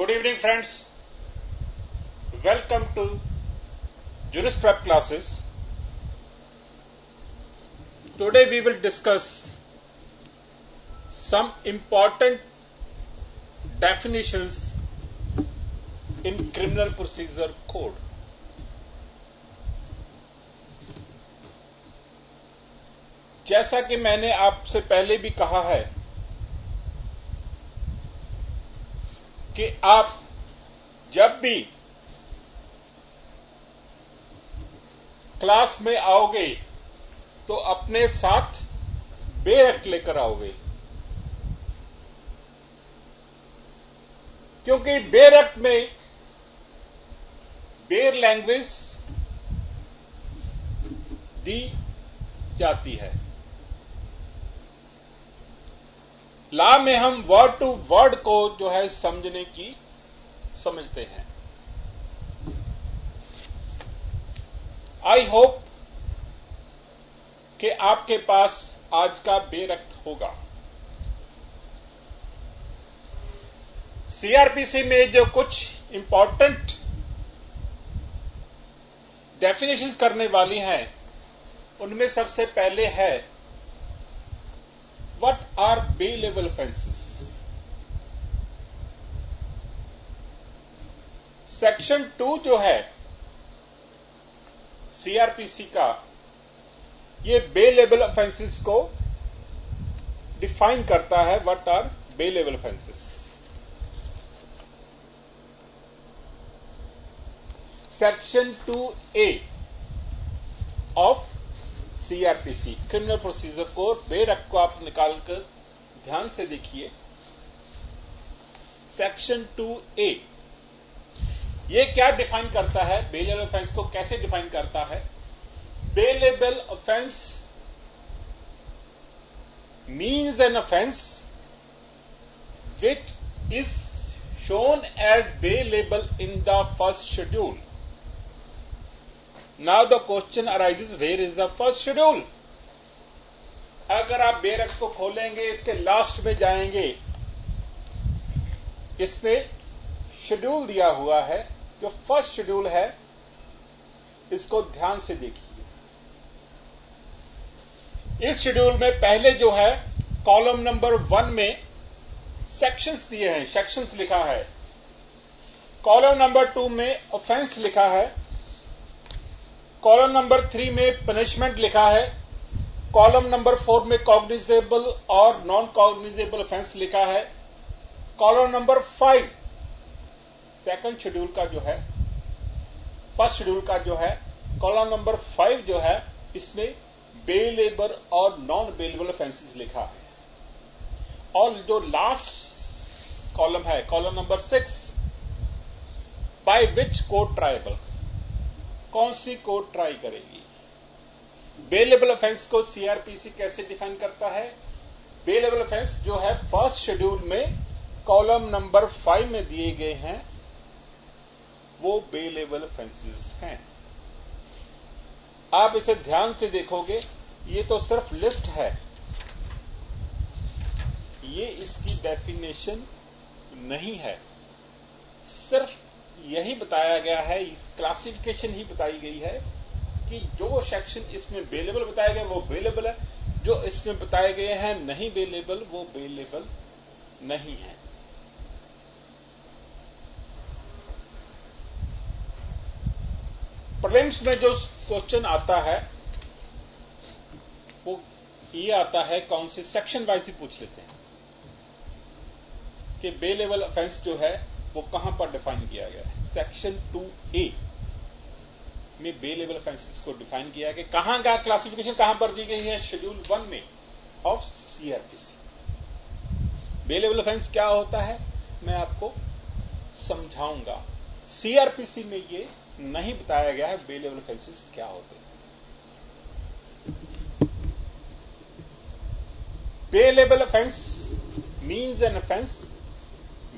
Good evening, friends. Welcome to Jurist Prep classes. Today we will discuss some important definitions in Criminal Procedure Code. जैसा कि मैंने आपसे पहले भी कहा है कि आप जब भी क्लास में आओगे तो अपने साथ बेयर एक्ट लेकर आओगे, क्योंकि बेयर एक्ट में बेयर लैंग्वेज दी जाती है। लॉ में हम वर्ड टू वर्ड को जो है समझते हैं। आई होप कि आपके पास आज का बेयर एक्ट होगा। सीआरपीसी में जो कुछ इंपॉर्टेंट डेफिनेशंस करने वाली हैं, उनमें सबसे पहले है What are bailable offenses? Section 2 जो है सीआरपीसी का, ये बेलेबल ऑफेंसेस को डिफाइन करता है। What are bailable offences? Section 2A of CrPC criminal procedure code, bare act को आप निकालकर ध्यान से देखिए। सेक्शन 2A ये क्या डिफाइन करता है? बेलेबल ऑफेंस को कैसे डिफाइन करता है? Bailable offence means an offence which is shown as bailable in the first schedule. Now the question arises, where is the first schedule? अगर आप बेयर एक्ट को खोलेंगे, इसके लास्ट में जाएंगे, इसमें शेड्यूल दिया हुआ है। जो फर्स्ट शेड्यूल है, इसको ध्यान से देखिए। इस शेड्यूल में पहले जो है कॉलम नंबर 1 में सेक्शंस दिए हैं, सेक्शंस लिखा है। कॉलम नंबर 2 में ऑफेंस लिखा है। कॉलम नंबर 3 में पनिशमेंट लिखा है। कॉलम नंबर 4 में कॉग्निजेबल और नॉन कॉग्निजेबल ऑफेंस लिखा है। कॉलम नंबर 5 सेकंड शेड्यूल का जो है, फर्स्ट शेड्यूल का जो है, कॉलम नंबर 5 जो है, इसमें बेलेबल और नॉन बेलेबल ऑफेंसेस लिखा है। और जो लास्ट कॉलम है, column number 6, by which court tribal, कौन सी कोर्ट ट्राई करेगी। बेलेबल ऑफेंस को सीआरपीसी कैसे डिफाइन करता है? बेलेबल ऑफेंस जो है फर्स्ट शेड्यूल में कॉलम नंबर 5 में दिए गए हैं, वो बेलेबल ऑफेंसेस हैं। आप इसे ध्यान से देखोगे, ये तो सिर्फ लिस्ट है, ये इसकी डेफिनेशन नहीं है। सिर्फ यही बताया गया है, क्लासिफिकेशन ही बताई गई है कि जो सेक्शन इसमें बेलेबल बताए गए वो बेलेबल है, जो इसमें बताए गए हैं नहीं बेलेबल, वो बेलेबल नहीं है। प्रीलिम्स में जो क्वेश्चन आता है वो ये आता है, कौन से सेक्शन वाइज ही पूछ लेते हैं कि बेलेबल ऑफेंस जो है वो कहां पर डिफाइन किया गया है। सेक्शन 2A में बेलेबल ऑफेंसेस को डिफाइन किया गया। कहां का क्लासिफिकेशन कहां पर दी गई है? शेड्यूल 1 में ऑफ सीआरपीसी। बेलेबल ऑफेंस क्या होता है मैं आपको समझाऊंगा। सीआरपीसी में ये नहीं बताया गया है बेलेबल ऑफेंसेस क्या होते हैं। Bailable offence means an offence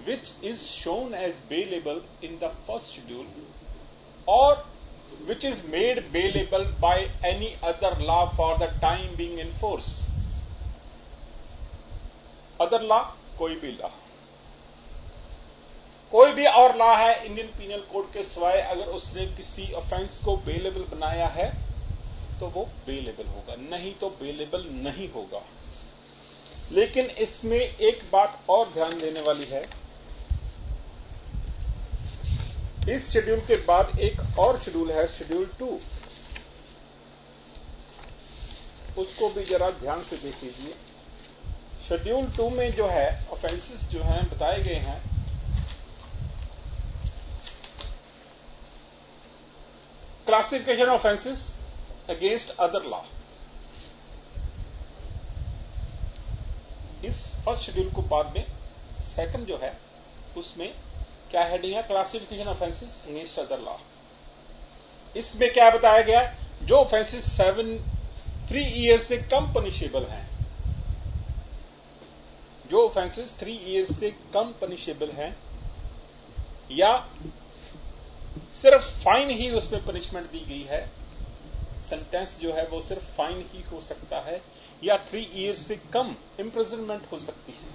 which is shown as bailable in the first schedule or which is made bailable by any other law for the time being in force. Other law, कोई भी law, कोई भी और law है Indian penal code के सिवाय, अगर उसने किसी ऑफेंस को बेलेबल बनाया है तो वो बेलेबल होगा, नहीं तो बेलेबल नहीं होगा। लेकिन इसमें एक बात और ध्यान देने वाली है, इस शेड्यूल के बाद एक और शेड्यूल है, शेड्यूल 2, उसको भी जरा ध्यान से देख लीजिए। शेड्यूल 2 में जो है ऑफेंसेस जो हैं बताए गए हैं, classification offences against other law. इस फर्स्ट शेड्यूल को बाद में सेकंड जो है उसमें क्या हेडिंग है, classification offences against other law. इसमें क्या बताया गया, जो ऑफेंसेस 3 ईयर्स से कम पनिशेबल हैं, जो ऑफेंसेस 3 ईयर्स से कम पनिशेबल हैं, या सिर्फ फाइन ही उसमें पनिशमेंट दी गई है, सेंटेंस जो है वो सिर्फ फाइन ही हो सकता है, या 3 ईयर्स से कम इम्प्रिजनमेंट हो सकती है,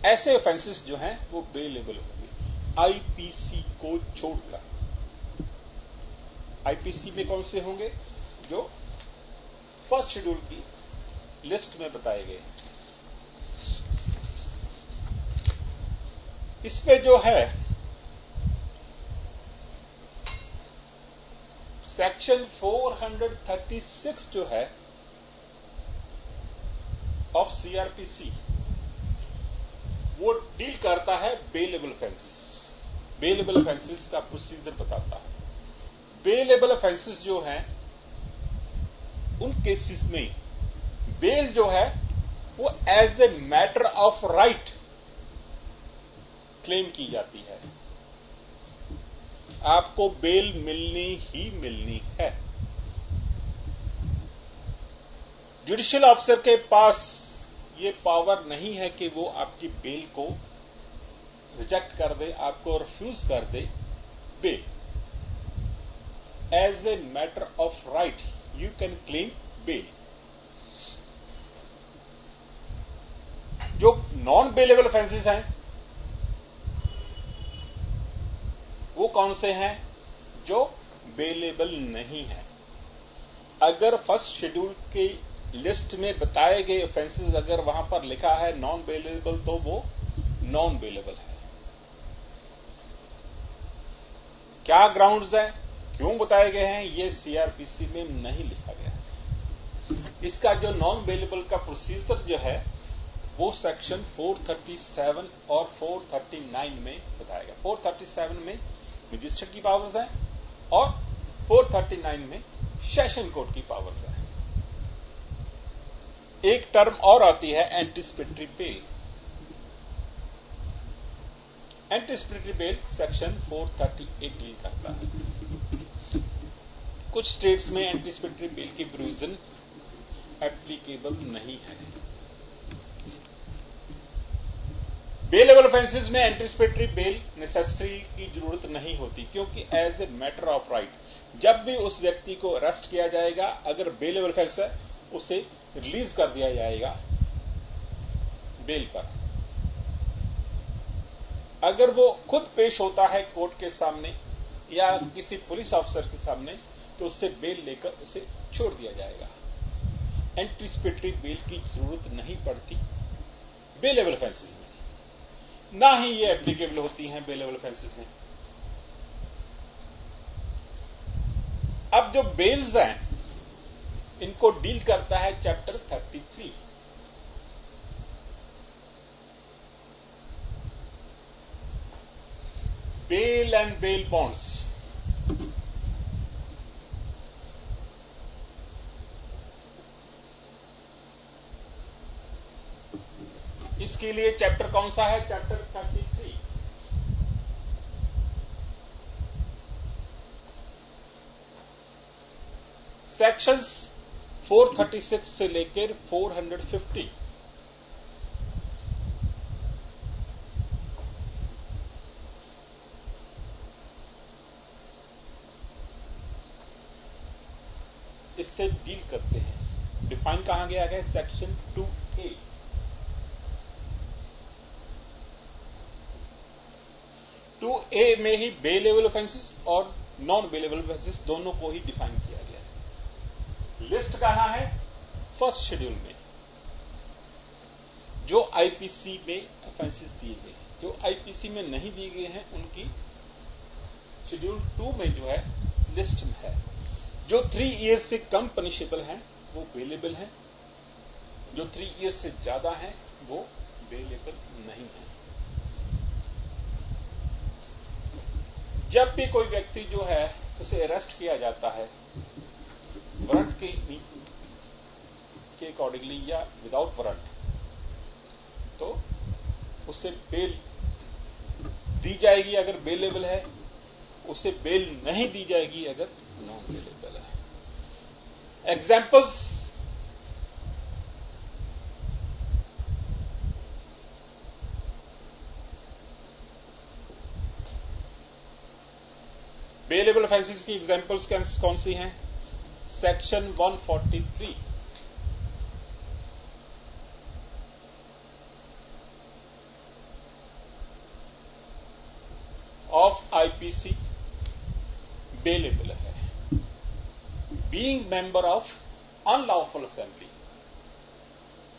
ऐसे ऑफेंसेस जो हैं वो बेलेबल होंगे आईपीसी को छोड़कर। आईपीसी में कौन से होंगे, जो फर्स्ट शेड्यूल की लिस्ट में बताए गए। इसमें जो है सेक्शन 436 जो है ऑफ सीआरपीसी, वो डील करता है बेलेबल ऑफेंसेस। बेलेबल ऑफेंसेस का प्रोसीजर बताता है। बेलेबल ऑफेंसेस जो हैं उन केसेस में बेल जो है वो as a matter of right claim की जाती है। आपको बेल मिलनी ही मिलनी है। जुडिशियल ऑफिसर के पास ये पावर नहीं है कि वो आपकी बेल को रिजेक्ट कर दे, आपको रिफ्यूज कर दे। Bail as a matter of right you can claim bail. जो नॉन बेलेबल ऑफेंसेस हैं वो कौन से हैं, जो बेलेबल नहीं है। अगर फर्स्ट शेड्यूल के लिस्ट में बताए गए ऑफेंसेस अगर वहां पर लिखा है नॉन बेलेबल, तो वो नॉन बेलेबल है। क्या ग्राउंड्स हैं, क्यों बताए गए हैं, ये सीआरपीसी में नहीं लिखा गया है। इसका जो नॉन बेलेबल का प्रोसीजर जो है वो सेक्शन 437 और 439 में बताया गया। 437 में मजिस्ट्रेट की पावर्स हैं और 439 में सेशन कोर्ट की पावर्स हैं। एक टर्म और आती है anticipatory bail. Anticipatory bail section 438 deal करता है। कुछ स्टेट्स में एंटीसिपेटरी बेल की प्रोविजन एप्लीकेबल नहीं है। बेलेबल ऑफेंसेस में एंटीसिपेटरी बेल नेसेसरी की जरूरत नहीं होती, क्योंकि as a matter of right जब भी उस व्यक्ति को अरेस्ट किया जाएगा, अगर बेलेबल ऑफेंस है उसे रिलीज कर दिया जाएगा बेल पर। अगर वो खुद पेश होता है कोर्ट के सामने या किसी पुलिस ऑफिसर के सामने, तो उससे बेल लेकर उसे छोड़ दिया जाएगा। एंटीसिपेटरी बेल की जरूरत नहीं पड़ती बेलेबल ऑफेंसेस में, ना ही ये एप्लीकेबल होती हैं बेलेबल ऑफेंसेस में। अब जो बेल्स हैं इनको डील करता है chapter 33। Bail and bail bonds. इसके लिए चैप्टर कौन सा है, चैप्टर 33। सेक्शंस 436 से लेकर 450। इससे डील करते हैं। डिफाइन कहां गया है, सेक्शन 2A। 2A में ही बेलेबल ऑफेंसेस और नॉन बेलेबल ऑफेंसेस दोनों को ही डिफाइन किया गया है। लिस्ट कहां है? फर्स्ट शेड्यूल में, जो आईपीसी में ऑफेंसेस दिए गए। जो आईपीसी में नहीं दिए गए हैं उनकी शेड्यूल 2 में जो है लिस्ट में है। जो 3 ईयर्स से कम पनिशेबल हैं वो बेलेबल हैं, जो 3 ईयर्स से ज्यादा हैं वो बेलेबल नहीं है। जब भी कोई व्यक्ति जो है उसे अरेस्ट किया जाता है वारंट के अकॉर्डिंगली या विदाउट वारंट, तो उसे बेल दी जाएगी अगर बेलेबल है, उसे बेल नहीं दी जाएगी अगर नॉन बेलेबल है। एग्जाम्पल्स, बेलेबल ऑफेंसेस की एग्जाम्पल्स कौन सी हैं? सेक्शन 143 ऑफ आईपीसी बेलेबल है। Being member of unlawful assembly,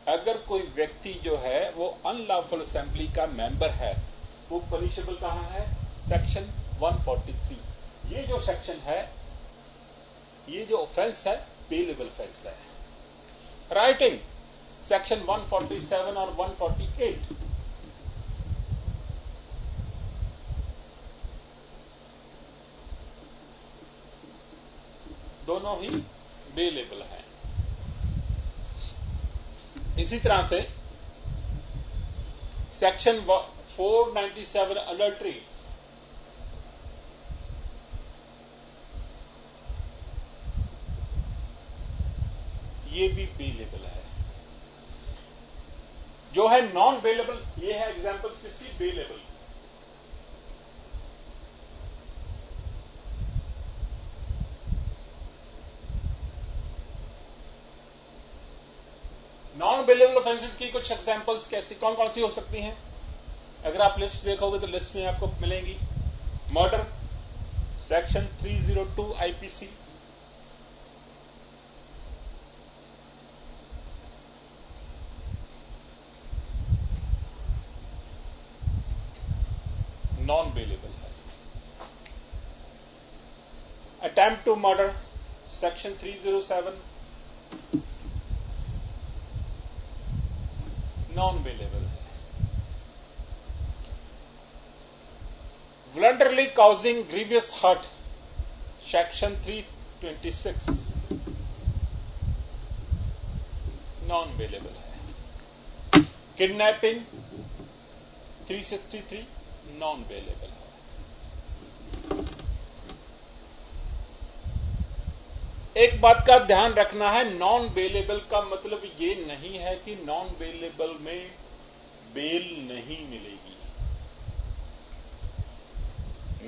अगर कोई व्यक्ति जो है वो अनलॉफुल असेंबली का मेंबर है वो पनिशेबल कहां है? सेक्शन 143। ये जो सेक्शन है, ये जो ऑफेंस है बेलेबल ऑफेंस है। राइटिंग, सेक्शन 147 और 148 दोनों ही बेलेबल हैं। इसी तरह से सेक्शन 497 अडल्ट्री, ये भी बेलेबल है। जो है नॉन बेलेबल, ये है एग्जांपल्स किसकी? बेलेबल। नॉन बेलेबल ऑफेंसेस की कुछ एग्जांपल्स कैसी कौन कौन सी हो सकती हैं? अगर आप लिस्ट देखोगे तो लिस्ट में आपको मिलेंगी। Murder, section 302 IPC, non bailable है। Attempt to murder, section 307 non bailable है। Voluntarily causing grievous hurt, section 326 non bailable है। किडनैपिंग 363 नॉन बेलेबल है। एक बात का ध्यान रखना है, नॉन बेलेबल का मतलब ये नहीं है कि नॉन बेलेबल में बेल नहीं मिलेगी।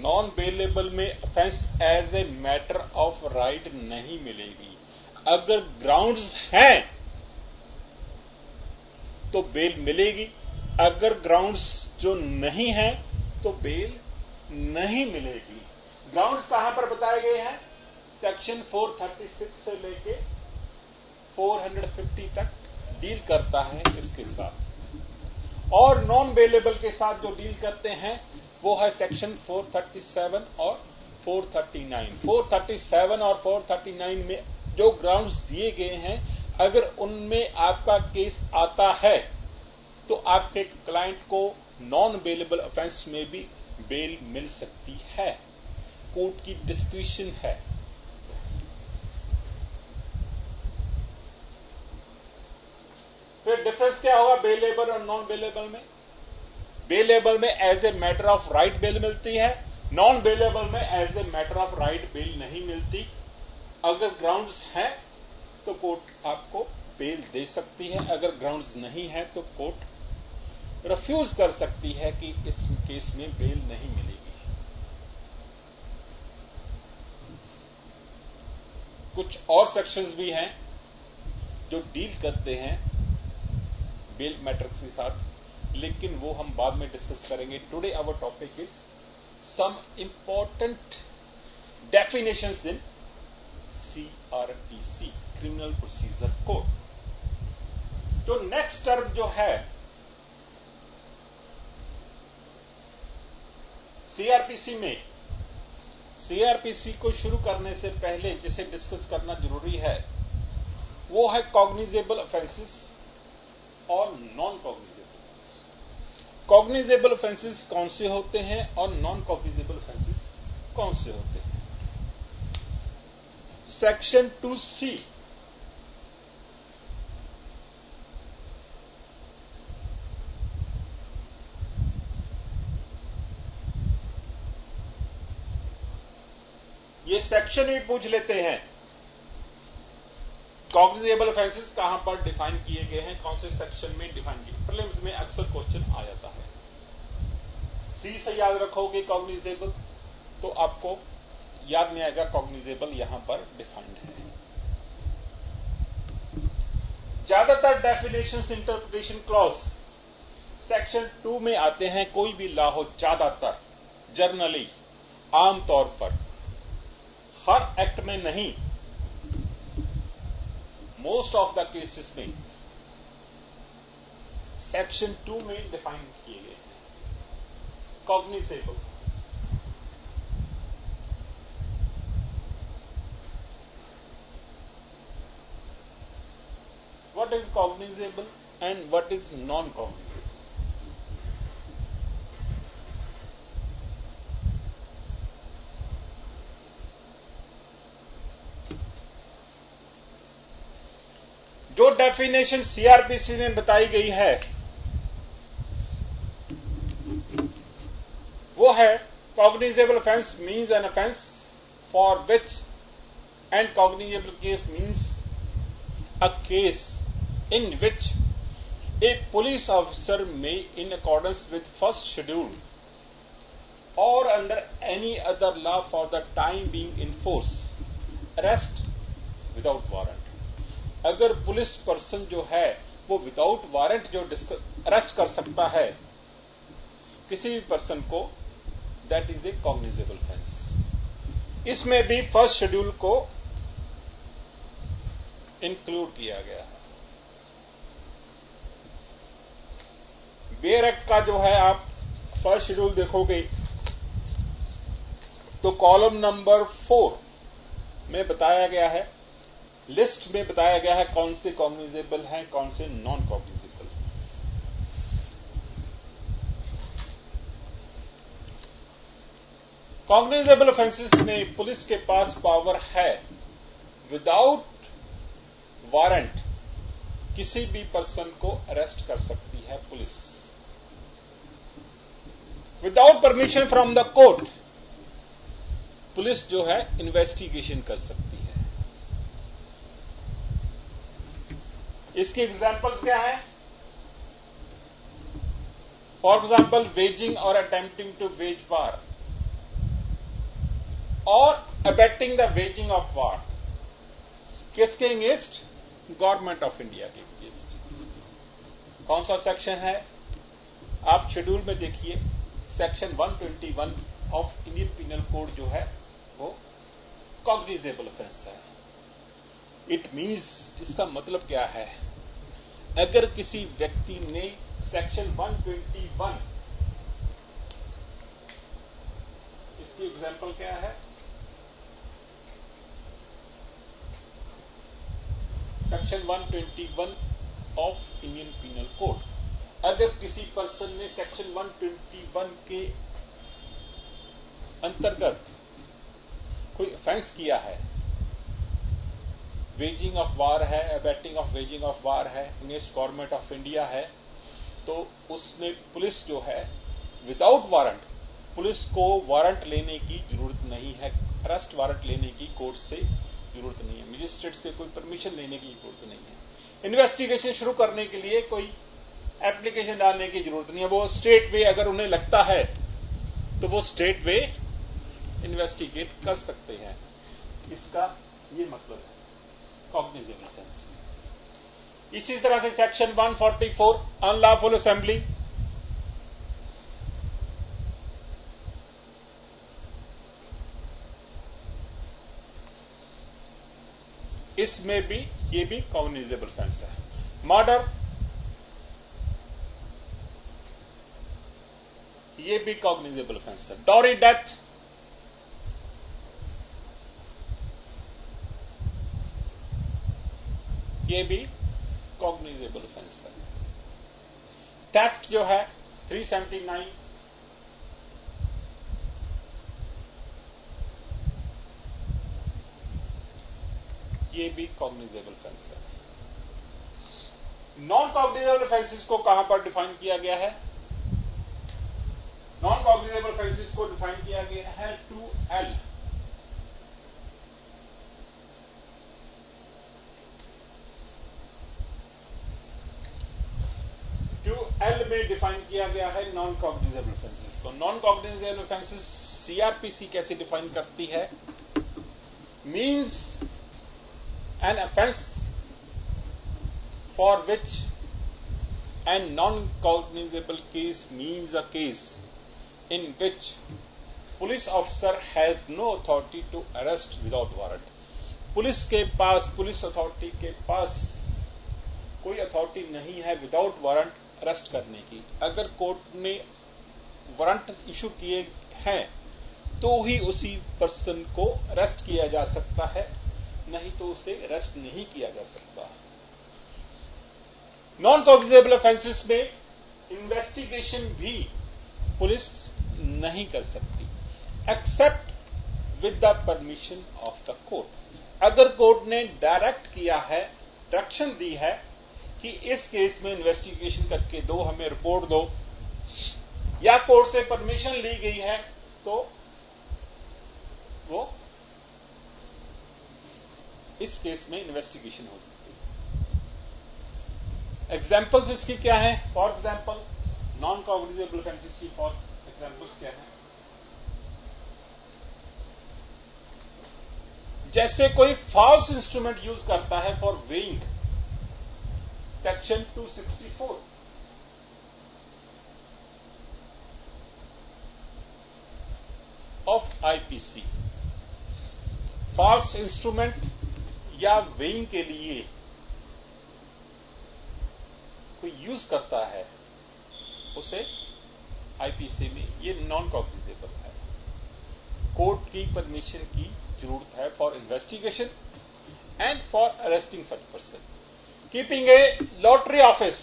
नॉन बेलेबल में offence as a matter of right नहीं मिलेगी। अगर ग्राउंड्स हैं तो बेल मिलेगी, अगर ग्राउंड्स जो नहीं है तो बेल नहीं मिलेगी। ग्राउंड्स कहां पर बताए गए हैं? सेक्शन 436 से लेके 450 तक डील करता है इसके साथ, और नॉन बेलेबल के साथ जो डील करते हैं वो है सेक्शन 437 और 439। 437 और 439 में जो ग्राउंड्स दिए गए हैं, अगर उनमें आपका केस आता है तो आपके क्लाइंट को नॉन बेलेबल ऑफेंस में भी बेल मिल सकती है। कोर्ट की डिस्क्रिशन है। फिर डिफरेंस क्या होगा बेलेबल और नॉन बेलेबल में? बेलेबल में as a matter of right bail मिलती है, नॉन बेलेबल में as a matter of right bail नहीं मिलती। अगर ग्राउंड्स हैं तो कोर्ट आपको बेल दे सकती है, अगर ग्राउंड्स नहीं है तो कोर्ट रिफ्यूज कर सकती है कि इस केस में बेल नहीं मिलेगी। कुछ और सेक्शंस भी हैं जो डील करते हैं बेल मैटर्स के साथ, लेकिन वो हम बाद में डिस्कस करेंगे। Today our topic is some important definitions in CRPC, Criminal Procedure Code. जो नेक्स्ट टर्म जो है सीआरपीसी में, सीआरपीसी को शुरू करने से पहले जिसे डिस्कस करना जरूरी है वो है कॉग्निजेबल ऑफेंसेस और नॉन कॉग्निजेबल। कॉग्निजेबल ऑफेंसेस कौन से होते हैं और नॉन कॉग्निजेबल ऑफेंसेस कौन से होते हैं। सेक्शन 2C ये सेक्शन भी पूछ लेते हैं कॉग्निजेबल ऑफेंसेस कहां पर डिफाइन किए गए हैं, कौन से सेक्शन में डिफाइन किए। प्रीलिम्स में अक्सर क्वेश्चन आ जाता है। सी से याद रखोगे कॉग्निजेबल तो आपको याद नहीं आएगा कॉग्निजेबल यहां पर डिफाइंड है। ज्यादातर डेफिनेशंस इंटरप्रिटेशन क्लॉज सेक्शन 2 में आते हैं। कोई भी लॉ हो, ज्यादातर जनरली आमतौर पर, हर एक्ट में नहीं, मोस्ट ऑफ द केसेस में सेक्शन 2 में डिफाइन किए गए हैं cognizable. What is cognizable and what is non-cognizable? जो डेफिनेशन सीआरपीसी में बताई गई है वो है cognizable offense means an offense for which, and cognizable case means a case in which a police officer may, in accordance with first schedule or under any other law for the time being in force, arrest without warrant. अगर police person जो है वो without warrant जो arrest कर सकता है किसी भी पर्सन को, that is a cognizable offence. इसमें भी फर्स्ट शेड्यूल को इंक्लूड किया गया है। बेयर एक्ट का जो है आप फर्स्ट शेड्यूल देखोगे तो कॉलम नंबर 4 में बताया गया है, लिस्ट में बताया गया है कौन से कॉग्निजेबल हैं, कौन से नॉन कॉग्निजेबल। कॉग्निजेबल ऑफेंसेस में पुलिस के पास पावर है विदाउट वारंट किसी भी पर्सन को अरेस्ट कर सकती है police. Without permission from the court police जो है इन्वेस्टिगेशन कर सकती है। इसकी एग्जांपल्स क्या है? फॉर एग्जांपल वेजिंग और अटेम्प्टिंग टू वेज वार और abetting the waging of war. किसके अगेंस्ट? गवर्नमेंट ऑफ इंडिया के अगेंस्ट। कौन सा सेक्शन है? आप शेड्यूल में देखिए, section 121 of Indian penal code जो है वो कॉग्निजेबल ऑफेंस है। इट मीन्स, इसका मतलब क्या है? अगर किसी व्यक्ति ने सेक्शन 121, इसकी एग्जांपल क्या है? Section 121 of Indian penal code. अगर किसी पर्सन ने सेक्शन 121 के अंतर्गत कोई ऑफेंस किया है, वेजिंग ऑफ वार है, abetting of waging of war है, अगेंस्ट गवर्नमेंट ऑफ इंडिया है, तो उसमें पुलिस जो है विदाउट वारंट, पुलिस को वारंट लेने की जरूरत नहीं है, अरेस्ट वारंट लेने की कोर्ट से जरूरत नहीं है, मजिस्ट्रेट से कोई परमिशन लेने की जरूरत नहीं है, इन्वेस्टिगेशन शुरू करने के लिए कोई एप्लीकेशन डालने की जरूरत नहीं है। वो स्ट्रेट वे अगर उन्हें लगता है तो वो स्ट्रेट वे इन्वेस्टिगेट कर सकते हैं। इसका ये मतलब है कॉग्निजेबल ऑफेंस। इसी तरह से सेक्शन 144 अनलॉफुल असेंबली, इसमें भी ये भी कॉग्निजेबल ऑफेंस है। मर्डर, ये भी कॉग्निजेबल ऑफेंस है। डॉरी डेथ, ये भी कॉग्निजेबल ऑफेंस है। थेफ्ट जो है 379, ये भी कॉग्निजेबल ऑफेंस है। नॉन कॉग्निजेबल ऑफेंसेस को कहां पर डिफाइन किया गया है? नॉन कॉग्निजेबल ऑफेंसेस को डिफाइन किया गया है 2L। L में डिफाइन किया गया है नॉन कॉग्निजेबल ऑफेंसेस को। नॉन कॉग्निजेबल ऑफेंसेस सीआरपीसी कैसे डिफाइन करती है? Means an offence for which an non cognizable case means a case in which police officer has no authority to arrest without warrant. Police authority के पास कोई authority नहीं है without warrant arrest करने की। अगर कोर्ट ने वारंट इशू किए हैं तो ही उसी पर्सन को अरेस्ट किया जा सकता है, नहीं तो उसे अरेस्ट नहीं किया जा सकता। नॉन कॉग्निजेबल ऑफेंसेस में इन्वेस्टिगेशन भी पुलिस नहीं कर सकती except with the permission of the court. अगर कोर्ट ने डायरेक्ट किया है, डायरेक्शन दी है कि इस केस में इन्वेस्टिगेशन करके दो, हमें रिपोर्ट दो, या कोर्ट से परमिशन ली गई है, तो वो इस केस में इन्वेस्टिगेशन हो सकती है। एग्जाम्पल्स इसकी क्या है? For example non cognizable offences की फॉर एग्जाम्पल्स क्या है? जैसे कोई फॉल्स इंस्ट्रूमेंट यूज करता है for weighing, section 264, of IPC. False instrument या वेइंग के लिए कोई यूज करता है, उसे आईपीसी में ये नॉन कॉग्निजेबल है। कोर्ट की परमिशन की जरूरत है for investigation and for arresting such person. Keeping A lottery office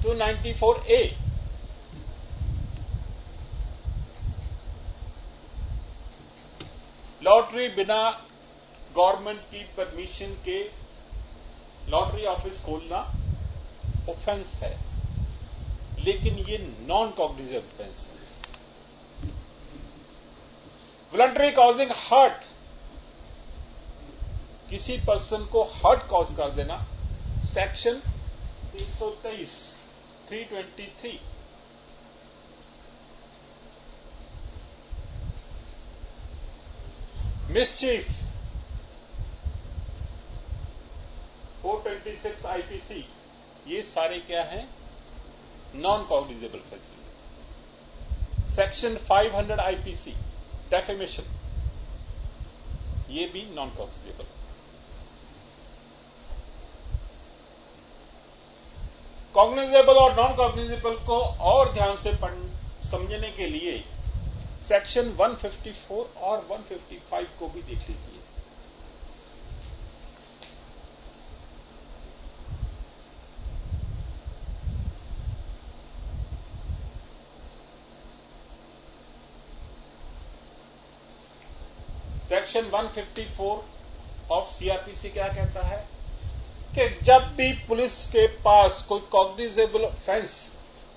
294A, lottery बिना गवर्नमेंट की परमिशन के लॉटरी ऑफिस खोलना ऑफेंस है, लेकिन ये नॉन कॉग्निजेबल ऑफेंस है। वॉलंटरी कॉजिंग हर्ट, किसी पर्सन को हर्ट कॉज कर देना, सेक्शन 323, 323। मिसचीफ 426 आईपीसी, ये सारे क्या हैं? Non cognizable offences. Section 500 IPC defamation, ये भी नॉन कॉग्निजेबल। कॉग्निजेबल और नॉन कॉग्निजेबल को और ध्यान से समझने के लिए सेक्शन 154 और 155 को भी देख लीजिए। सेक्शन 154 ऑफ सीआरपीसी क्या कहता है कि जब भी पुलिस के पास कोई कॉग्निजेबल ऑफेंस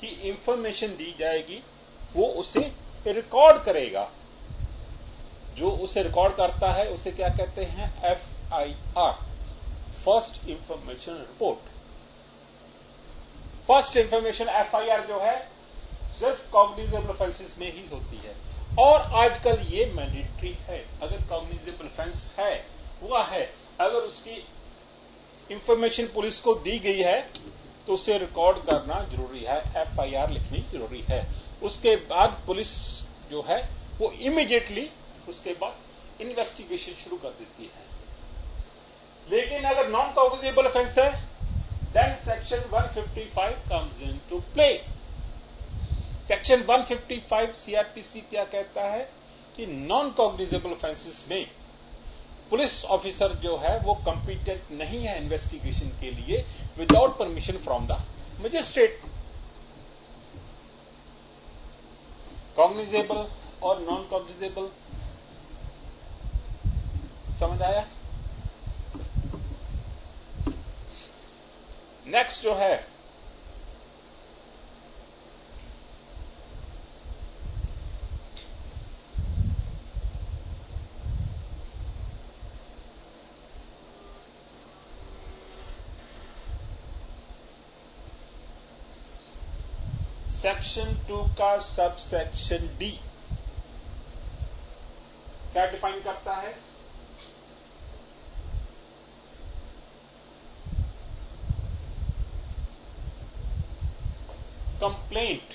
की इंफॉर्मेशन दी जाएगी, वो उसे रिकॉर्ड करेगा। जो उसे रिकॉर्ड करता है उसे क्या कहते हैं? FIR, first information report. First information FIR जो है सिर्फ कॉग्निजेबल ऑफेंसेस में ही होती है, और आजकल ये मैंडेटरी है। अगर कॉग्निजेबल ऑफेंस है, हुआ है, अगर उसकी इंफॉर्मेशन पुलिस को दी गई है तो उसे रिकॉर्ड करना जरूरी है, FIR लिखनी जरूरी है। उसके बाद पुलिस जो है वो इमीडिएटली उसके बाद इन्वेस्टिगेशन शुरू कर देती है। लेकिन अगर नॉन कॉग्निजेबल ऑफेंस है, then section 155 comes into play. Section 155 CrPC क्या कहता है कि नॉन कॉग्निजेबल ऑफेंसेस में पुलिस ऑफिसर जो है वो कॉम्पिटेंट नहीं है इन्वेस्टिगेशन के लिए without permission from the magistrate. Cognizable और नॉन कॉग्निजेबल समझ आया? नेक्स्ट जो है सेक्शन 2 का सब सेक्शन डी क्या डिफाइन करता है? कंप्लेंट।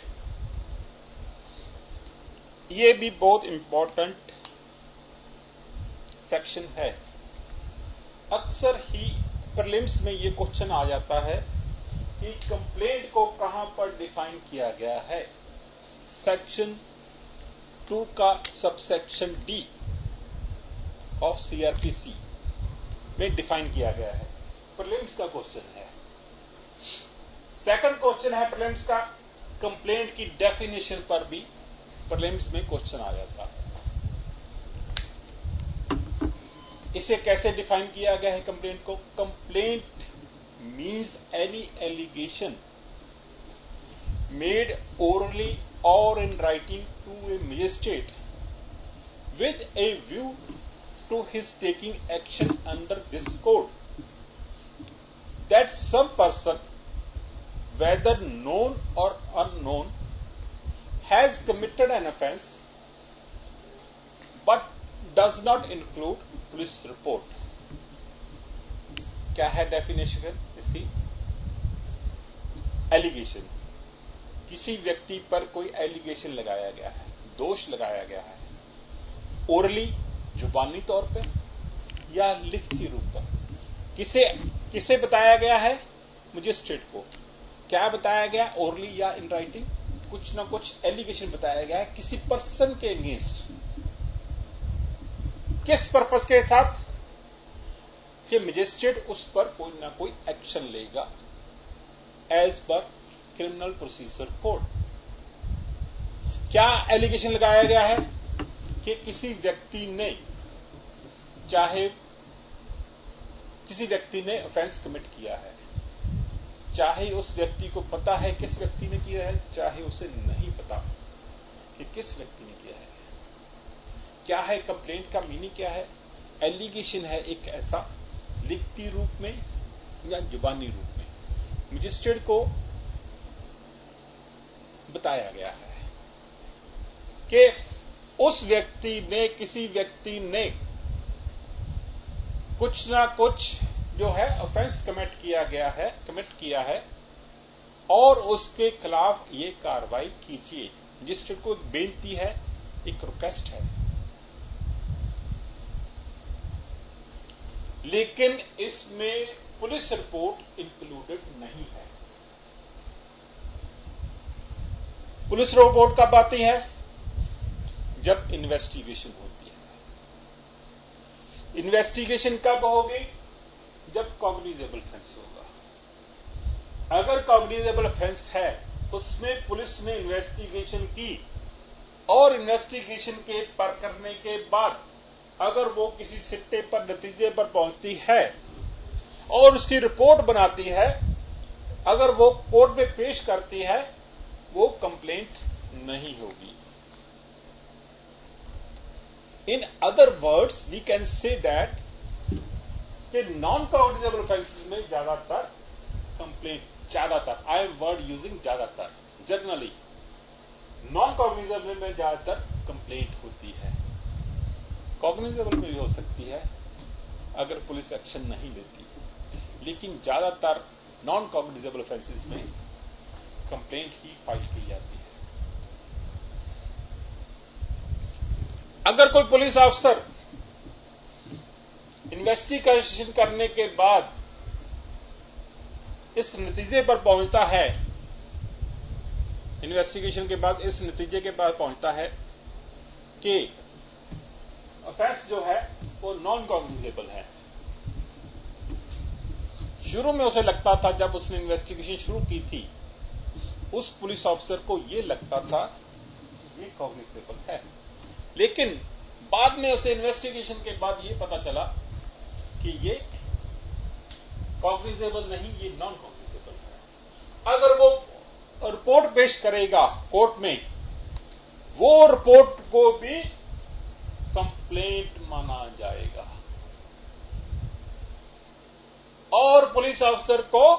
ये भी बहुत इंपॉर्टेंट सेक्शन है। अक्सर ही प्रीलिम्स में ये क्वेश्चन आ जाता है कि कंप्लेंट को कहां पर डिफाइन किया गया है। सेक्शन 2 का सबसेक्शन डी ऑफ सीआरपीसी में डिफाइन किया गया है। प्रीलिम्स का क्वेश्चन है। सेकंड क्वेश्चन है प्रीलिम्स का, कंप्लेंट की डेफिनेशन पर भी प्रीलिम्स में क्वेश्चन आ जाता है। इसे कैसे डिफाइन किया गया है कंप्लेंट को? Complaint means any allegation made orally और in writing to a magistrate with a view to his taking action under this code, that some person, whether known or unknown, has committed an offence but does not include police report। क्या है definition इसकी? Allegation, किसी व्यक्ति पर कोई allegation लगाया गया है, दोष लगाया गया है, ओरली जुबानी तौर पे या लिखती रूप पर। किसे बताया गया है? मजिस्ट्रेट को। क्या बताया गया? ओरली या इन राइटिंग कुछ ना कुछ एलिगेशन बताया गया है किसी पर्सन के अगेंस्ट। किस पर्पस के साथ? कि मजिस्ट्रेट उस पर कोई ना कोई एक्शन लेगा as per criminal procedure code. क्या एलिगेशन लगाया गया है? कि किसी व्यक्ति ने ऑफेंस कमिट किया है, चाहे उस व्यक्ति को पता है किस व्यक्ति ने किया है, चाहे उसे नहीं पता कि किस व्यक्ति ने किया है। क्या है कंप्लेंट का मीनिंग? क्या है? एलिगेशन है एक ऐसा, लिखती रूप में या जुबानी रूप में मजिस्ट्रेट को बताया गया है कि उस व्यक्ति ने, किसी व्यक्ति ने कुछ ना कुछ जो है ऑफेंस कमिट किया है और उसके खिलाफ ये कार्रवाई कीजिए। मजिस्ट्रेट को एक बेनती है, एक रिक्वेस्ट है। लेकिन इसमें पुलिस रिपोर्ट इंक्लूडेड नहीं है। पुलिस रिपोर्ट कब आती है? जब इन्वेस्टिगेशन होती है। इन्वेस्टिगेशन कब होगी? जब कॉग्निजेबल ऑफेंस होगा। अगर कॉग्निजेबल ऑफेंस है, उसमें पुलिस ने इन्वेस्टिगेशन की और इन्वेस्टिगेशन के पर करने के बाद अगर वो किसी सिट्टे पर, नतीजे पर पहुंचती है और उसकी रिपोर्ट बनाती है, अगर वो कोर्ट में पेश करती है, वो कंप्लेंट नहीं होगी। In other words, we can say that कि नॉन कॉग्निजेबल ऑफेंसेस में ज्यादातर कंप्लेंट, ज्यादातर, आई एम वर्ड यूजिंग ज्यादातर, जनरली नॉन कॉग्निजेबल में ज्यादातर कंप्लेंट होती है। कॉग्निजेबल में भी हो सकती है अगर पुलिस एक्शन नहीं लेती, लेकिन ज्यादातर नॉन कॉग्निजेबल ऑफेंसेस में कंप्लेंट ही फाइल की जाती है। अगर कोई पुलिस ऑफिसर इन्वेस्टिगेशन करने के बाद इस नतीजे पर पहुंचता है, इन्वेस्टिगेशन के बाद इस नतीजे के बाद पहुंचता है कि ऑफेंस जो है वो नॉन कॉग्निजेबल है। शुरू में उसे लगता था, जब उसने इन्वेस्टिगेशन शुरू की थी, उस पुलिस ऑफिसर को यह लगता था ये कॉग्निजेबल है, लेकिन बाद में उसे इन्वेस्टिगेशन के बाद यह पता चला कि ये कॉग्निजेबल नहीं, ये नॉन कॉग्निजेबल है। अगर वो रिपोर्ट पेश करेगा कोर्ट में, वो रिपोर्ट को भी कंप्लेंट माना जाएगा और पुलिस ऑफिसर को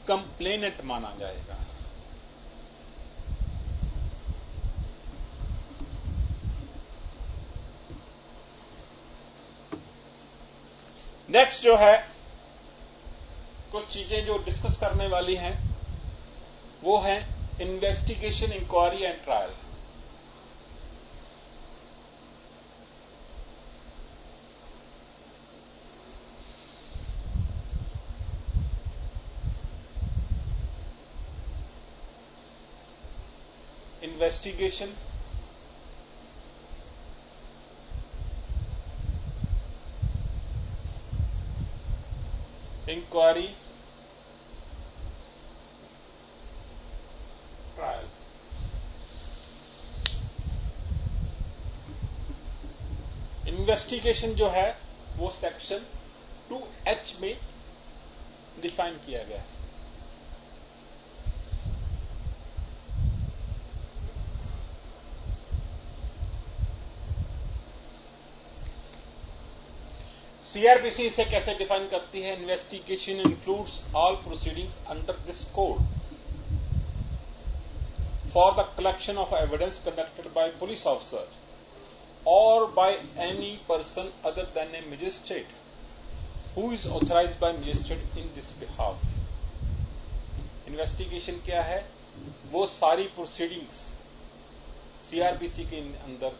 कंप्लेनेंट माना जाएगा। नेक्स्ट जो है, कुछ चीजें जो डिस्कस करने वाली हैं वो है investigation, inquiry and trial. Investigation, inquiry, trial. Investigation जो है वो सेक्शन 2H में डिफाइन किया गया है। सीआरपीसी इसे कैसे डिफाइन करती है? Investigation includes all proceedings under this code for the collection of evidence conducted by police officer or by any person other than a magistrate who is authorized by magistrate in this behalf। Investigation क्या है? वो सारी proceedings CrPC के अंदर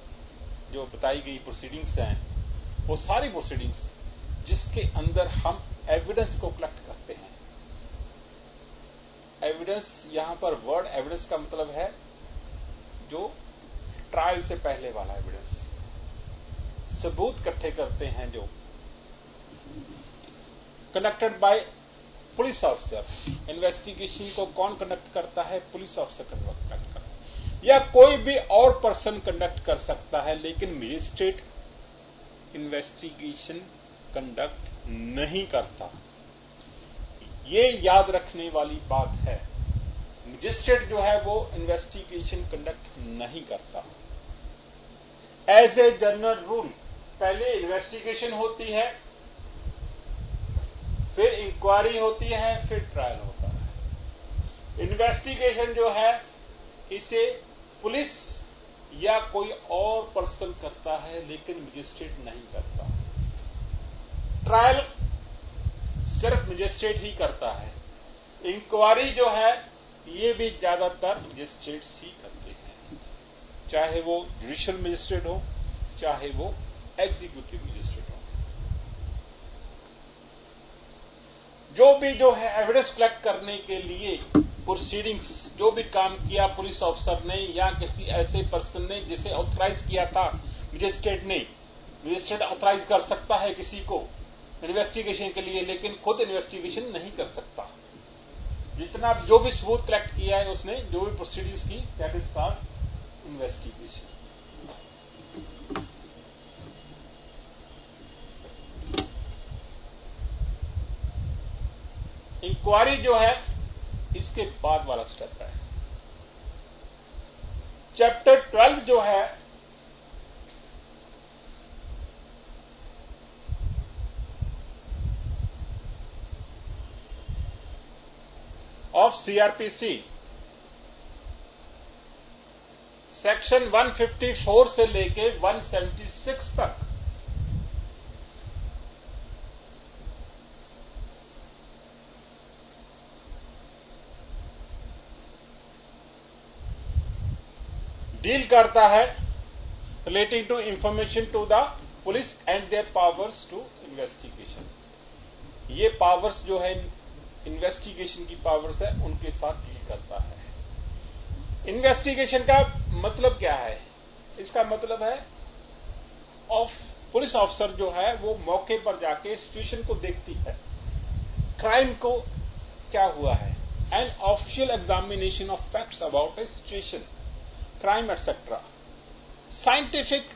जो बताई गई proceedings हैं, वो सारी प्रोसीडिंग्स जिसके अंदर हम एविडेंस को कलेक्ट करते हैं। एविडेंस, यहां पर वर्ड एविडेंस का मतलब है जो ट्रायल से पहले वाला एविडेंस, सबूत इकट्ठे करते हैं जो conducted by police officer. Investigation को कौन कंडक्ट करता है? पुलिस ऑफिसर कंडक्ट करता है, या कोई भी और पर्सन कंडक्ट कर सकता है, लेकिन मजिस्ट्रेट इन्वेस्टिगेशन कंडक्ट नहीं करता। ये याद रखने वाली बात है, मजिस्ट्रेट जो है वो इन्वेस्टिगेशन कंडक्ट नहीं करता। एज ए जनरल रूल पहले इन्वेस्टिगेशन होती है, फिर इंक्वायरी होती है, फिर ट्रायल होता है। इन्वेस्टिगेशन जो है इसे पुलिस या कोई और पर्सन करता है, लेकिन मजिस्ट्रेट नहीं करता। ट्रायल सिर्फ मजिस्ट्रेट ही करता है। इंक्वायरी जो है ये भी ज्यादातर मजिस्ट्रेट्स ही करते हैं, चाहे वो जुडिशियल मजिस्ट्रेट हो, चाहे वो एग्जीक्यूटिव मजिस्ट्रेट हो। जो भी जो है एविडेंस कलेक्ट करने के लिए प्रोसीडिंग्स, जो भी काम किया पुलिस ऑफिसर ने या किसी ऐसे पर्सन ने जिसे ऑथराइज किया था मजिस्ट्रेट ने, मजिस्ट्रेट ऑथराइज कर सकता है किसी को इन्वेस्टिगेशन के लिए, लेकिन खुद इन्वेस्टिगेशन नहीं कर सकता। जितना जो भी सबूत कलेक्ट किया है उसने, जो भी प्रोसीडिंग्स की, that is called investigation. Inquiry जो है इसके बाद वाला स्टेप है। चैप्टर 12 जो है ऑफ सीआरपीसी, सेक्शन 154 से लेके 176 तक डील करता है relating to information to the police and their powers to investigation. ये पावर्स जो है इन्वेस्टिगेशन की पावर्स है उनके साथ डील करता है। इन्वेस्टिगेशन का मतलब क्या है? इसका मतलब है पुलिस ऑफिसर जो है वो मौके पर जाके सिचुएशन को देखती है, क्राइम को क्या हुआ है, and official examination of facts about A situation, crime etcetera, scientific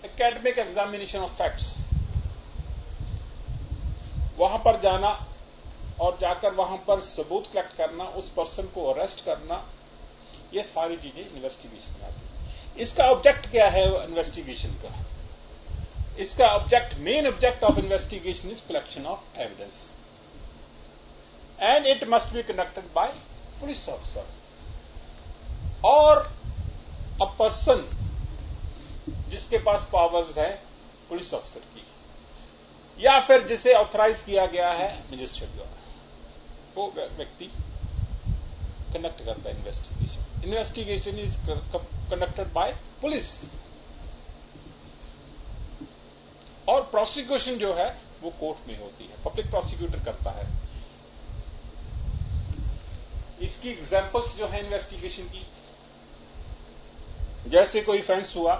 academic examination of facts, वहां पर जाना और जाकर वहां पर सबूत कलेक्ट करना, उस पर्सन को अरेस्ट करना, ये सारी चीजें इन्वेस्टिगेशन में आती है। इसका ऑब्जेक्ट क्या है इन्वेस्टिगेशन का? इसका object, main object of investigation is collection of evidence and it must be conducted by police officer और अ पर्सन जिसके पास पावर्स है पुलिस ऑफिसर की, या फिर जिसे ऑथराइज किया गया है मजिस्ट्रेट द्वारा, वो व्यक्ति कंडक्ट करता है investigation. Investigation is conducted by police और प्रोसिक्यूशन जो है वो कोर्ट में होती है, पब्लिक प्रोसिक्यूटर करता है। इसकी एग्जांपल्स जो है इन्वेस्टिगेशन की, जैसे कोई ऑफेंस हुआ,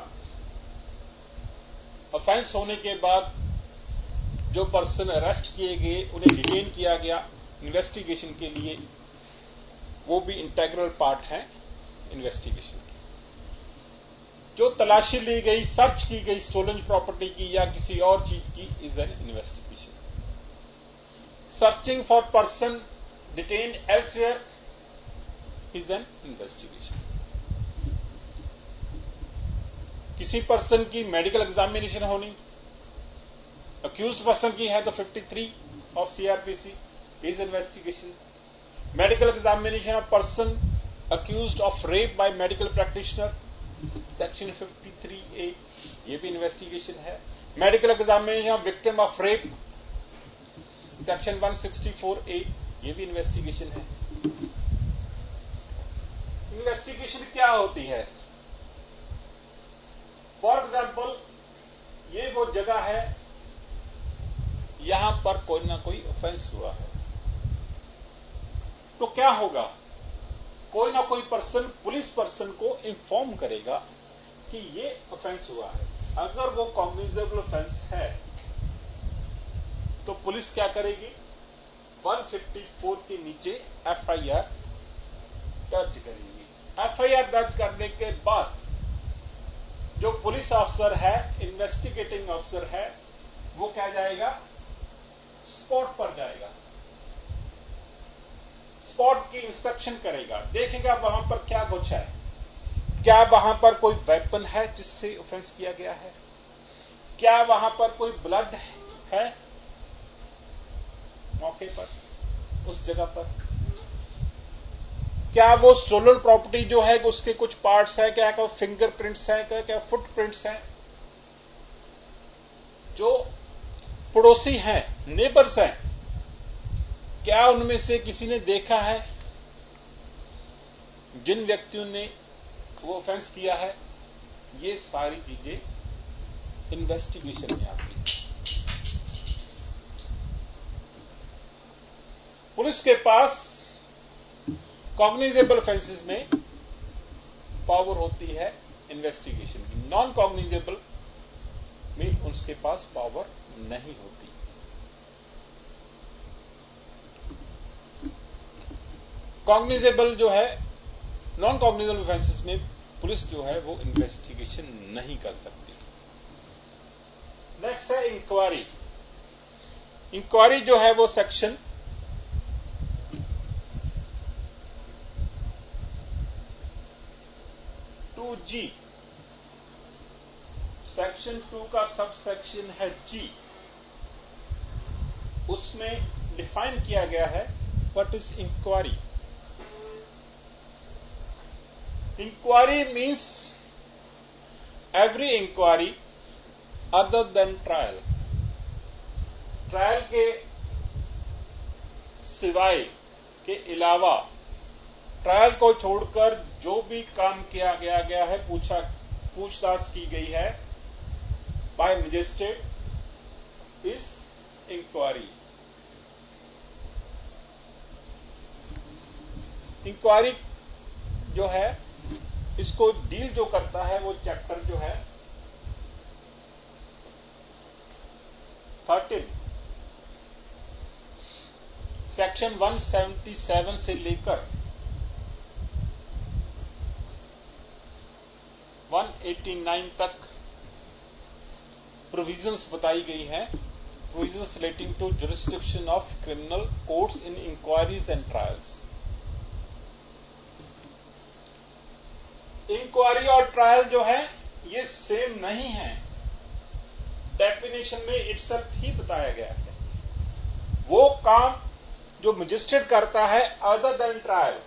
ऑफेंस होने के बाद जो पर्सन अरेस्ट किए गए उन्हें डिटेन किया गया इन्वेस्टिगेशन के लिए, वो भी इंटेग्रल पार्ट है इन्वेस्टिगेशन की। जो तलाशी ली गई, सर्च की गई स्टोलन प्रॉपर्टी की या किसी और चीज की, is an investigation. Searching for person detained elsewhere is an investigation. किसी पर्सन की मेडिकल एग्जामिनेशन होनी, अक्यूज्ड पर्सन की है तो 53 of CrPC is investigation. Medical examination of person accused of rape by medical practitioner, section 53A, ये भी investigation है। Medical examination of victim of rape, section 164A, ये भी इन्वेस्टिगेशन है। इन्वेस्टिगेशन क्या होती है? फॉर एग्जाम्पल, ये वो जगह है, यहां पर कोई ना कोई ऑफेंस हुआ है, तो क्या होगा? कोई ना कोई पर्सन पुलिस पर्सन को इन्फॉर्म करेगा कि ये ऑफेंस हुआ है। अगर वो कॉग्निजेबल ऑफेंस है तो पुलिस क्या करेगी? 154 के नीचे एफआईआर दर्ज करेगी। एफआईआर दर्ज करने के बाद जो पुलिस ऑफिसर है, इन्वेस्टिगेटिंग ऑफिसर है, वो क्या जाएगा? स्पॉट पर जाएगा, स्पॉट की इंस्पेक्शन करेगा, देखेगा वहां पर क्या कुछ है, क्या वहां पर कोई वेपन है जिससे ऑफेंस किया गया है, क्या वहां पर कोई ब्लड है मौके पर, उस जगह पर, क्या वो स्टोलन प्रॉपर्टी जो है उसके कुछ पार्ट्स है, क्या क्या फिंगरप्रिंट्स है, क्या फुटप्रिंट्स हैं, जो पड़ोसी हैं, नेबर्स हैं, क्या उनमें से किसी ने देखा है जिन व्यक्तियों ने वो ऑफेंस किया है? ये सारी चीजें इन्वेस्टिगेशन में आती हैं। पुलिस के पास कॉग्निजेबल ऑफेंसेस में पावर होती है इन्वेस्टिगेशन की, नॉन कॉग्निजेबल में उसके पास पावर नहीं होती। कॉग्निजेबल जो है, नॉन कॉग्निजेबल ऑफेंसेस में पुलिस जो है वो इन्वेस्टिगेशन नहीं कर सकती। नेक्स्ट है इंक्वायरी। इंक्वायरी जो है वो सेक्शन 2G, सेक्शन 2 का सब सेक्शन है G, उसमें डिफाइन किया गया है what is inquiry. Inquiry means every inquiry other than trial. Trial के सिवाय के अलावा, ट्रायल को छोड़कर जो भी काम किया गया है, पूछताछ की गई है, by magistrate is inquiry. Inquiry जो है इसको डील जो करता है वो चैप्टर जो है 13 सेक्शन 177 से लेकर 189 तक प्रोविजंस बताई गई हैं. Provisions relating to jurisdiction of criminal courts in inquiries and trials. Inquiry और ट्रायल जो है ये सेम नहीं है. डेफिनेशन में इटसेल्फ ही बताया गया है. वो काम जो मजिस्ट्रेट करता है other than trial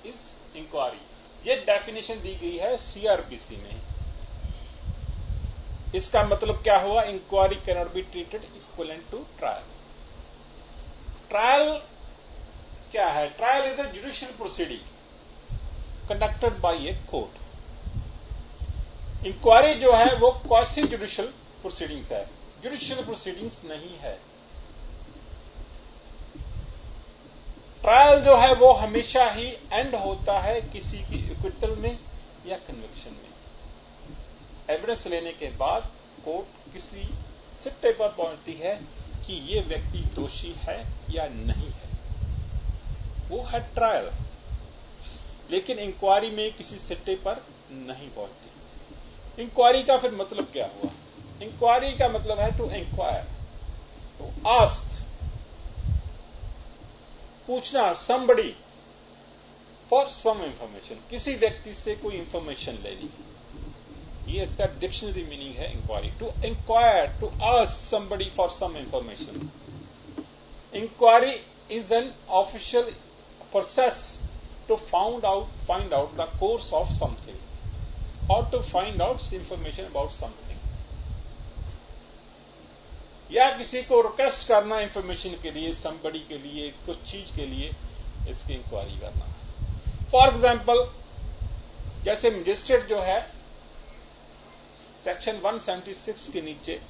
is inquiry. ये डेफिनेशन दी गई है सीआरपीसी में. इसका मतलब क्या हुआ? Inquiry can not be treated equivalent to trial. Trial क्या है? Trial is a judicial proceeding conducted by a court. Inquiry जो है वो क्वासी जुडिशियल प्रोसीडिंग्स है, जुडिशियल प्रोसीडिंग्स नहीं है. ट्रायल जो है वो हमेशा ही एंड होता है किसी की एक्विटल में या कन्विक्शन में. एविडेंस लेने के बाद कोर्ट किसी सिट्टे पर पहुंचती है कि ये व्यक्ति दोषी है या नहीं है. वो है ट्रायल. लेकिन इंक्वायरी में किसी सिट्टे पर नहीं पहुंचती. इंक्वायरी का फिर मतलब क्या हुआ? इंक्वायरी का मतलब है टू इंक्वायर, टू आस्क, पूछना, somebody फॉर सम इंफॉर्मेशन, किसी व्यक्ति से कोई इंफॉर्मेशन लेनी. ये इसका डिक्शनरी मीनिंग है inquiry. To inquire, to ask somebody for some information. Inquiry is an official process to find out the course of something or to find out information about something. या किसी को request करना information के लिए, somebody के लिए, कुछ चीज के लिए, इसकी इंक्वायरी करना. फॉर एग्जाम्पल जैसे मजिस्ट्रेट जो है सेक्शन 176 के नीचे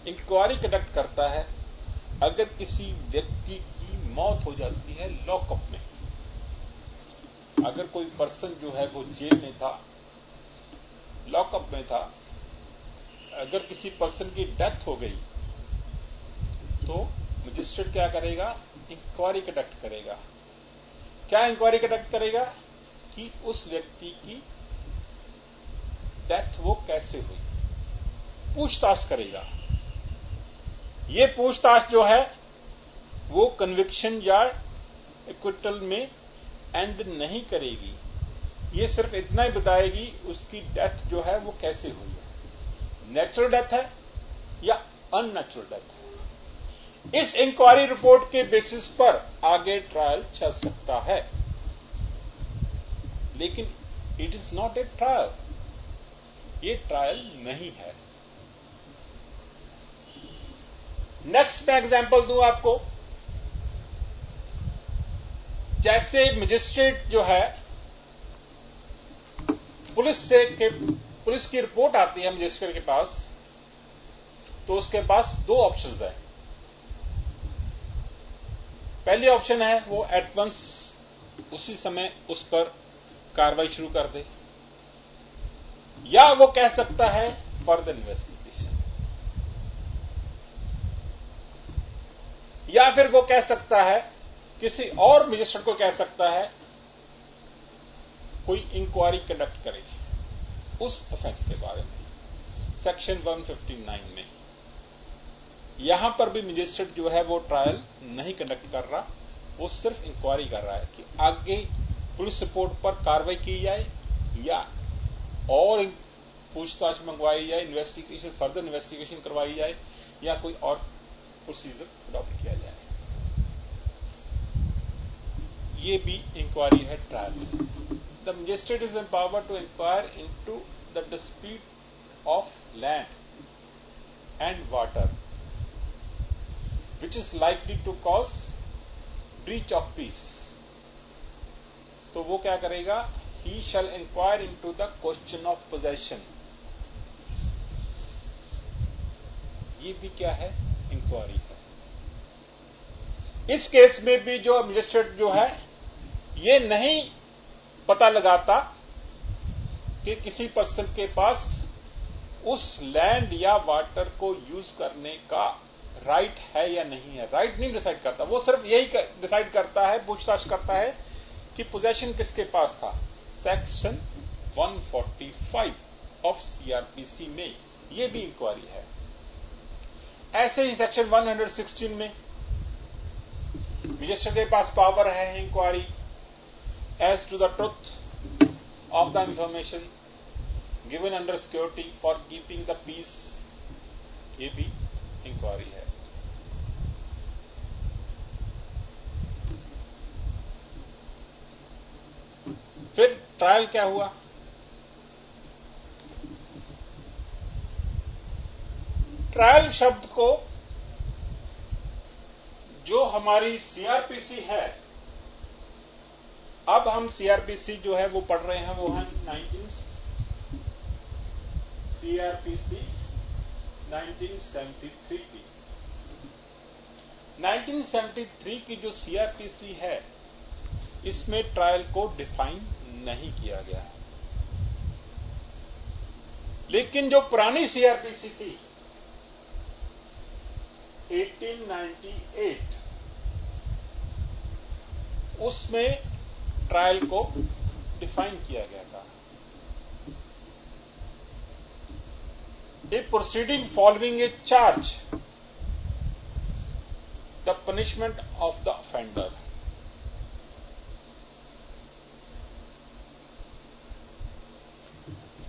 इंक्वायरी कंडक्ट करता है अगर किसी व्यक्ति की मौत हो जाती है लॉकअप में. अगर कोई पर्सन जो है वो जेल में था, लॉकअप में था, अगर किसी पर्सन की डेथ हो गई तो मजिस्ट्रेट क्या करेगा? इंक्वायरी कंडक्ट करेगा. क्या इंक्वायरी कंडक्ट करेगा? कि उस व्यक्ति की डेथ वो कैसे हुई, पूछताछ करेगा. ये पूछताछ जो है वो कन्विक्शन या एक्विटल में एंड नहीं करेगी. ये सिर्फ इतना ही बताएगी उसकी डेथ जो है वो कैसे हुई है, नेचुरल डेथ है या अननेचुरल डेथ है. इस इंक्वायरी रिपोर्ट के बेसिस पर आगे ट्रायल चल सकता है. लेकिन it is not a trial. ये ट्रायल नहीं है. नेक्स्ट मैं एग्जांपल दूं आपको. जैसे मजिस्ट्रेट जो है पुलिस की रिपोर्ट आती है मजिस्ट्रेट के पास, तो उसके पास दो ऑप्शंस हैं. पहली ऑप्शन है वो एट वंस उसी समय उस पर कार्रवाई शुरू कर दे, या वो कह सकता है फर्दर इन्वेस्टिगेशन, या फिर वो कह सकता है किसी और मजिस्ट्रेट को कह सकता है कोई इंक्वायरी कंडक्ट करे उस ऑफेंस के बारे में. सेक्शन 159 में यहां पर भी मजिस्ट्रेट जो है वो ट्रायल नहीं कंडक्ट कर रहा, वो सिर्फ इंक्वायरी कर रहा है कि आगे पुलिस रिपोर्ट पर कार्रवाई की जाए या और पूछताछ मंगवाई जाए, इन्वेस्टिगेशन, फर्दर इन्वेस्टिगेशन करवाई जाए या कोई और प्रोसीजर अडॉप्ट किया जाए. ये भी इंक्वायरी है trial. The magistrate is empowered to inquire into the dispute of land and water which is likely to cause breach of peace. तो वो क्या करेगा? He shall inquire into the question of possession. ये भी क्या है, inquiry है। इस केस में भी जो मजिस्ट्रेट जो है ये नहीं पता लगाता कि किसी पर्सन के पास उस लैंड या वाटर को यूज करने का राइट है या नहीं है। राइट नहीं डिसाइड करता, वो सिर्फ यही डिसाइड करता है, पूछताछ करता है कि पोजेशन किसके पास था। सेक्शन 145 ऑफ सीआरपीसी में ये भी इंक्वायरी है। ऐसे ही सेक्शन 116 में मजिस्ट्रेट के पास पावर है inquiry as to the truth of the information given under security for keeping the peace, ये भी इंक्वायरी है। फिर ट्रायल क्या हुआ? ट्रायल शब्द को जो हमारी सीआरपीसी है, अब हम सीआरपीसी जो है वो पढ़ रहे हैं, वो है सीआरपीसी 1973 की। 1973 की जो सीआरपीसी है इसमें ट्रायल को डिफाइन नहीं किया गया है। लेकिन जो पुरानी सीआरपीसी थी 1898, उसमें ट्रायल को डिफाइन किया गया था। A proceeding following a charge, the punishment of the offender.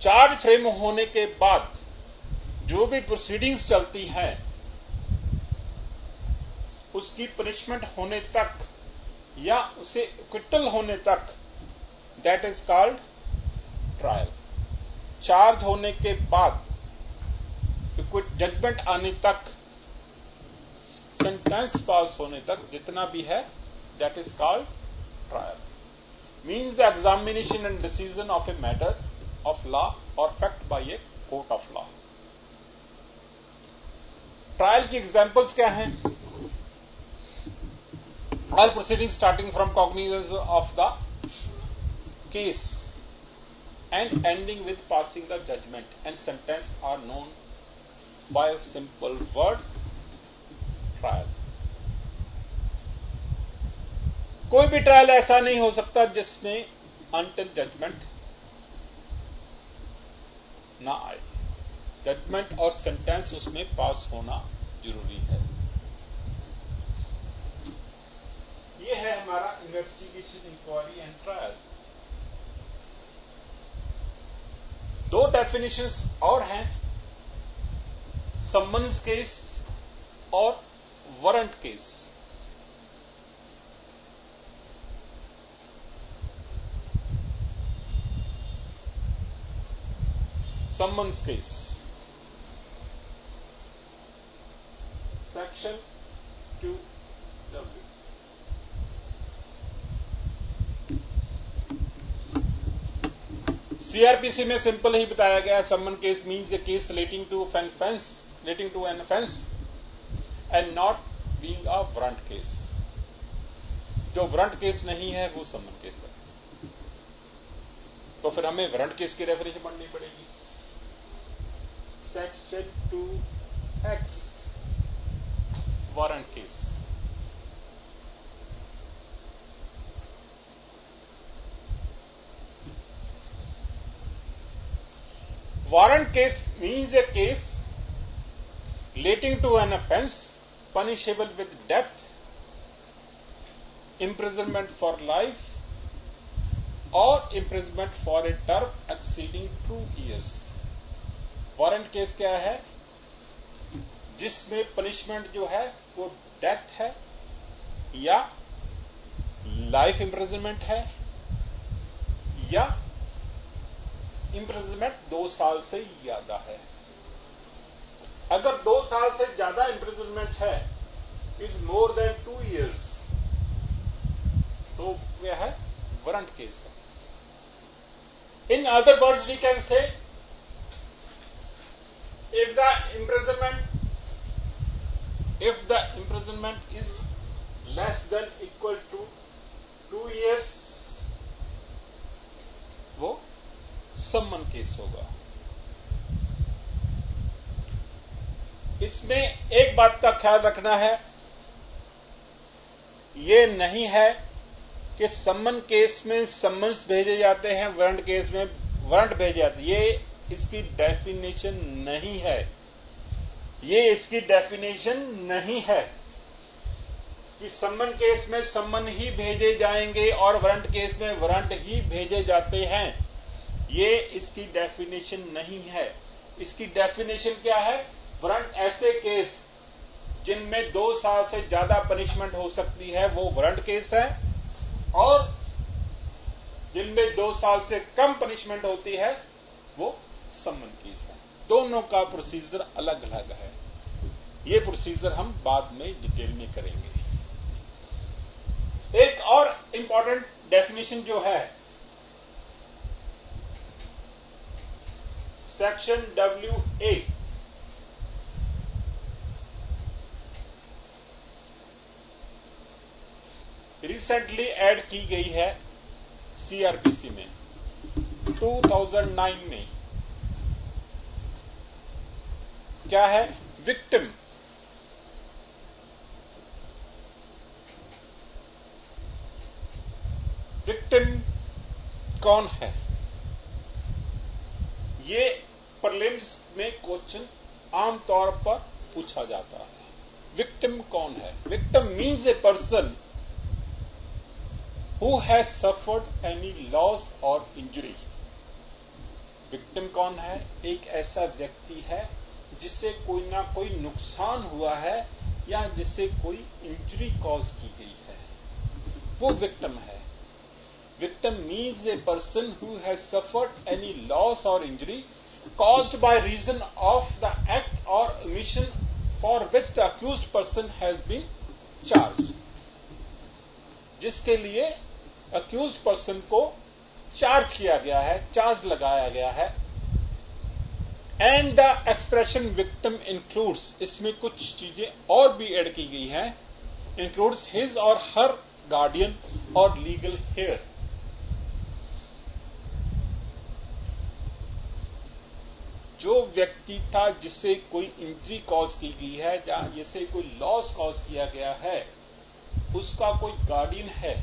Charge frame होने के बाद जो भी प्रोसीडिंग्स चलती हैं उसकी पनिशमेंट होने तक या उसे एक्विटल होने तक, that is called trial. Charge होने के बाद जजमेंट आने तक, सेंटेंस पास होने तक जितना भी है, that is called trial. Means the examination and decision of a matter of law or fact by a court of law। Trial की एग्जांपल्स क्या हैं? All proceedings starting from cognizance of the case and ending with passing the judgment and sentence are known by a simple word, trial। कोई भी trial ऐसा नहीं हो सकता जिसमें until judgment ना आए। जजमेंट और सेंटेंस उसमें पास होना जरूरी है। यह है हमारा इन्वेस्टिगेशन, इंक्वायरी एंड ट्रायल। दो डेफिनेशंस और हैं, सम्मन्स केस और warrant case. Summons case, section 2W। CrPC में सिंपल ही बताया गया है, summon case means a case relating to an offence and not being a warrant case. जो वारंट केस नहीं है वो सम्मन केस है। तो फिर हमें वारंट केस की डेफिनेशन पढ़नी पड़ेगी। Section 2X, warrant case. Warrant case means a case relating to an offense punishable with death, imprisonment for life, or imprisonment for a term exceeding 2 years। Warrant case क्या है? जिसमें punishment जो है वो death है या लाइफ इम्प्रिजनमेंट है या इम्प्रिजनमेंट 2 साल से ज्यादा है। अगर 2 साल से ज्यादा इम्प्रिजनमेंट है, इज मोर देन 2 years, तो यह है वारंट केस है। In other words we can say if the imprisonment if the imprisonment is less than equal to 2 years, वो सम्मन केस होगा। इसमें एक बात का ख्याल रखना है, ये नहीं है कि सम्मन केस में सम्मन्स भेजे जाते हैं, वारंट केस में वारंट भेजे जाते हैं। ये इसकी डेफिनेशन नहीं है, ये इसकी डेफिनेशन नहीं है कि सम्मन केस में सम्मन ही भेजे जाएंगे और वारंट केस में वारंट ही भेजे जाते हैं। ये इसकी डेफिनेशन नहीं है। इसकी डेफिनेशन क्या है? वारंट ऐसे केस जिनमें 2 साल से ज्यादा पनिशमेंट हो सकती है वो वारंट केस है, और जिनमें 2 साल से कम पनिशमेंट होती है वो सम्मन केस है। दोनों का प्रोसीजर अलग अलग है। ये प्रोसीजर हम बाद में डिटेल में करेंगे। एक और इंपॉर्टेंट डेफिनेशन जो है, सेक्शन WA, रिसेंटली ऐड की गई है CRPC में 2009 में। क्या है? विक्टिम। विक्टिम कौन है? ये प्रीलिम्स में क्वेश्चन आमतौर पर पूछा जाता है। विक्टिम कौन है? Victim means a person who has suffered any loss or injury। Victim कौन है? एक ऐसा व्यक्ति है जिससे कोई ना कोई नुकसान हुआ है या जिससे कोई इंजरी कॉज की गई है, वो विक्टिम है। Victim means a person who has suffered any loss or injury caused by reason of the act or omission for which the accused person has been charged। जिसके लिए अक्यूज्ड पर्सन को charge किया गया है, charge लगाया गया है। And the expression victim includes, इसमें कुछ चीजें और भी ऐड की गई हैं, इंक्लूड्स हिज और हर गार्डियन और लीगल हेयर। जो व्यक्ति था जिससे कोई इंजरी कॉज की गई है या जिससे कोई लॉस कॉज किया गया है, उसका कोई गार्डियन है